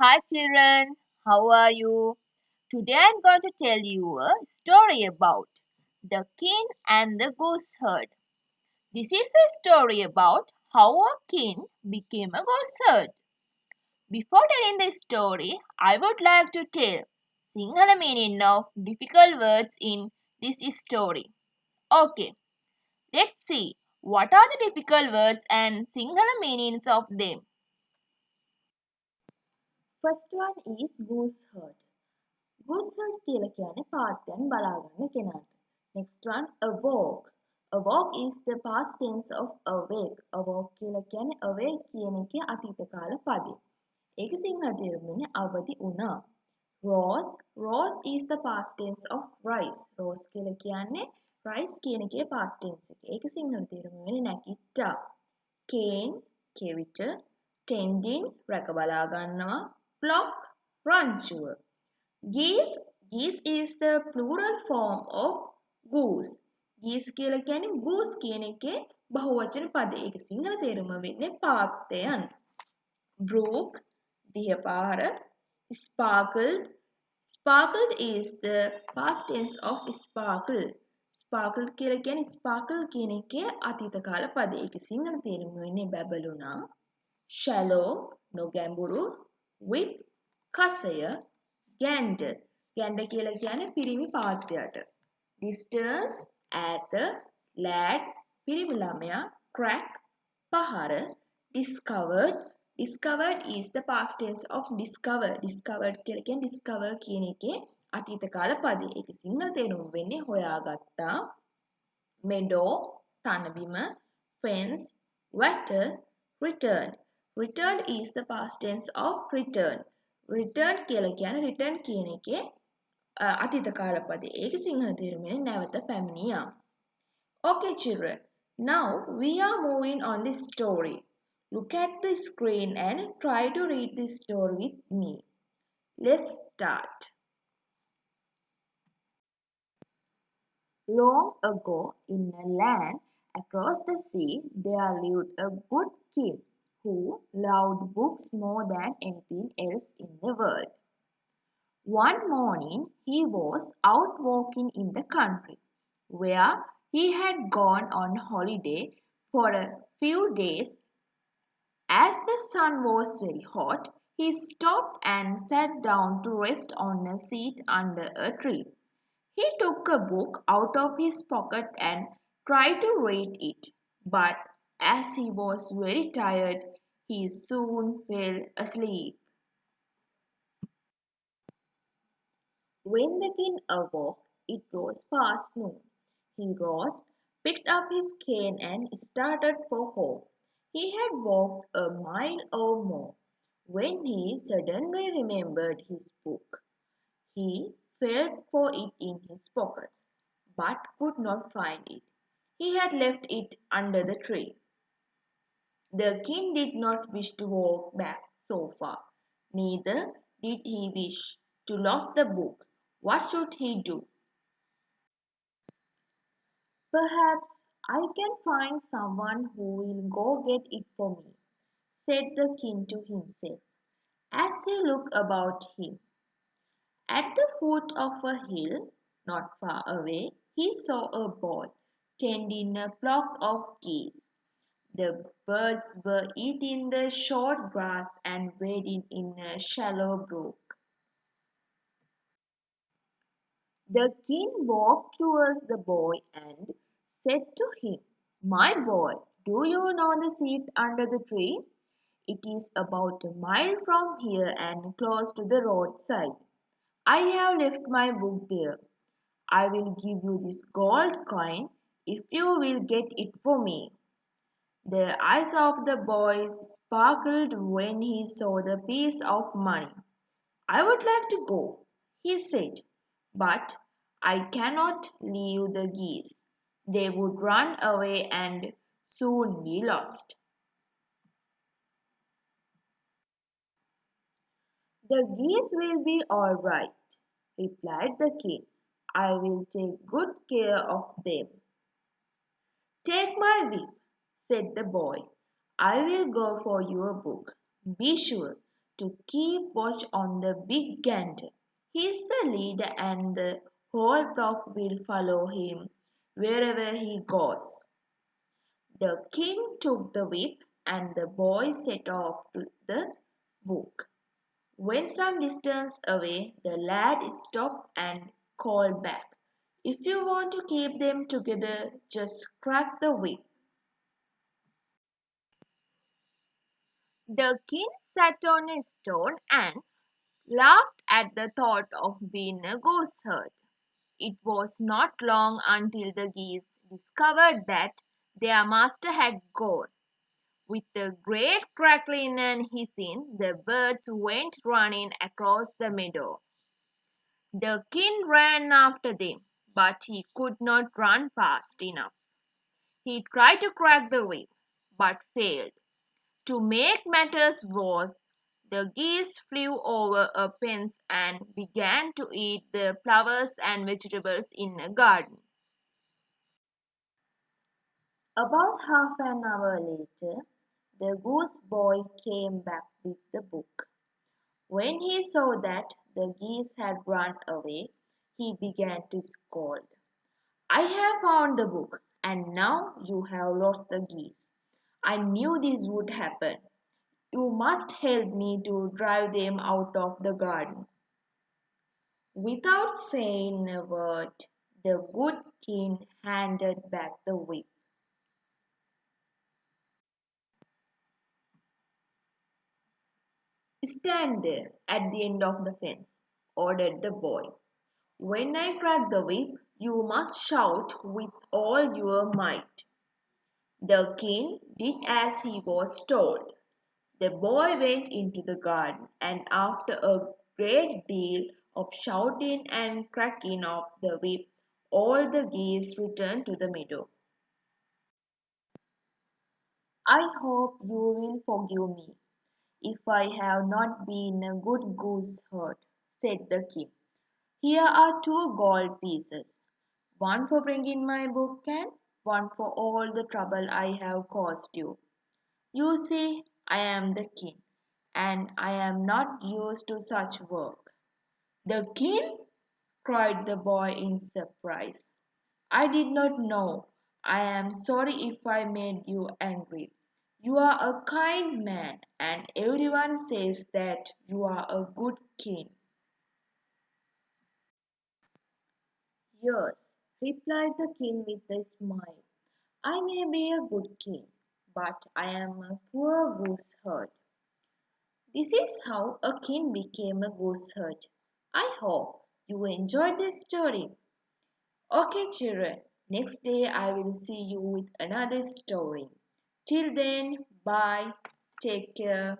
Hi children, how are you? Today I'm going to tell you a story about the king and the gooseherd. This is a story about how a king became a gooseherd. Before telling the story, I would like to tell Sinhala meaning of difficult words in this story. Okay, let's see what are the difficult words and Sinhala meanings of them. First one is Gooseherd. Gooseherd කියලා කියන්නේ පාත්යන් බලාගන්න කෙනාට. Next one awoke. Awoke is the past tense of awake. Awoke කියලා කියන්නේ awake කියන එකේ අතීත කාල පදේ. ඒක සිංහල තේරුම වෙන්නේ අවදි වුණා. Rose. Rose is the past tense of rise. Rose කියලා කියන්නේ rise කියන එකේ past tense එක. ඒක සිංහල තේරුම වෙන්නේ නැගිට්ටා. Cane කෙවිත. Tending රැක බලා ගන්නවා. Flock රංචුව. Geese is the plural form of goose. Geese කියලා කියන්නේ goose කියන එකේ බහුවචන පදේ. ඒක සිංහල තේරුම වෙන්නේ පාත්තයන්. Brook දිහපාර. Sparkled. Sparkled is the past tense of sparkle. Sparkled කියලා කියන්නේ sparkle කියන එකේ අතීත කාල පදේ. ඒක සිංහල තේරුම වෙන්නේ බැබළුණා. Shallow නොගැඹුරු. Whip කසය. Gander. Gander කියලා කියන්නේ පිරිමි පාත්තයට. Distance ඈත. Lad පිරිමි ළමයා. Crack පහර. Discovered. Discovered is the past tense of discover. Discovered කියලා කියන්නේ discover කියන එකේ අතීත කාල පදේ. ඒක සිංහල තේරුම වෙන්නේ හොයාගත්තා. Meadow තනබිම. Fence water. Return. Return is the past tense of return. Return කියලා කියන්නේ return කියන එකේ අතීත කාල පදේ. ඒක සිංහල තේරුමෙන් නැවත පැමිණියා. Okay children, now we are moving on this story. Look at the screen and try to read this story with me. Let's start. Long ago, in a land across the sea, there lived a good king who loved books more than anything else in the world. One morning he was out walking in the country, where he had gone on holiday for a few days. As the sun was very hot, he stopped and sat down to rest on a seat under a tree. He took a book out of his pocket and tried to read it, but as he was very tired, he soon fell asleep. When the king awoke, it was past noon. He rose, picked up his cane, and started for home. He had walked a mile or more when he suddenly remembered his book. He felt for it in his pockets, but could not find it. He had left it under the tree. The king did not wish to walk back so far. Neither did he wish to lose the book. What should he do? Perhaps I can find someone who will go get it for me, said the king to himself as he looked about him. At the foot of a hill, not far away, he saw a boy tending a flock of geese. The birds were eating the short grass and wading in a shallow brook. The king walked towards the boy and said to him, "My boy, do you know the seat under the tree? It is about a mile from here and close to the roadside. I have left my book there. I will give you this gold coin if you will get it for me." The eyes of the boy sparkled when he saw the piece of money. "I would like to go," he said, "but I cannot leave the geese. They would run away and soon be lost." "The geese will be all right," replied the king. "I will take good care of them." "Take my whip," said the boy. "I will go for your book. Be sure to keep watch on the big gander. He is the leader and the whole flock will follow him wherever he goes. The king took the whip and the boy set off to the book. When some distance away, the lad stopped and called back. If you want to keep them together, just crack the whip. The king sat on a stone and laughed at the thought of being a gooseherd. It was not long until the geese discovered that their master had gone. With a great crackling and hissing, the birds went running across the meadow. The king ran after them, but he could not run fast enough. He tried to crack the whip, but failed. To make matters worse, the geese flew over a fence and began to eat the flowers and vegetables in the garden. About half an hour later, the goose boy came back with the book. When he saw that the geese had run away, he began to scold. I have found the book, and now you have lost the geese. I knew this would happen. You must help me to drive them out of the garden. Without saying a word, the good king handed back the whip. Stand there at the end of the fence, ordered the boy. When I crack the whip, you must shout with all your might. The king did as he was told. The boy went into the garden, and after a great deal of shouting and cracking of the whip, all the geese returned to the meadow. I hope you will forgive me if I have not been a good gooseherd, said the king. Here are 2 gold pieces, one for bringing my book and one for all the trouble I have caused you. You see, I am the king, and I am not used to such work. The king? Cried the boy in surprise. I did not know. I am sorry if I made you angry. You are a kind man, and everyone says that you are a good king. Yes, replied the king with a smile. I may be a good king, but I am a poor gooseherd. This is how a king became a gooseherd. I hope you enjoyed this story. Okay, children, next day I will see you with another story. Till then, bye. Take care.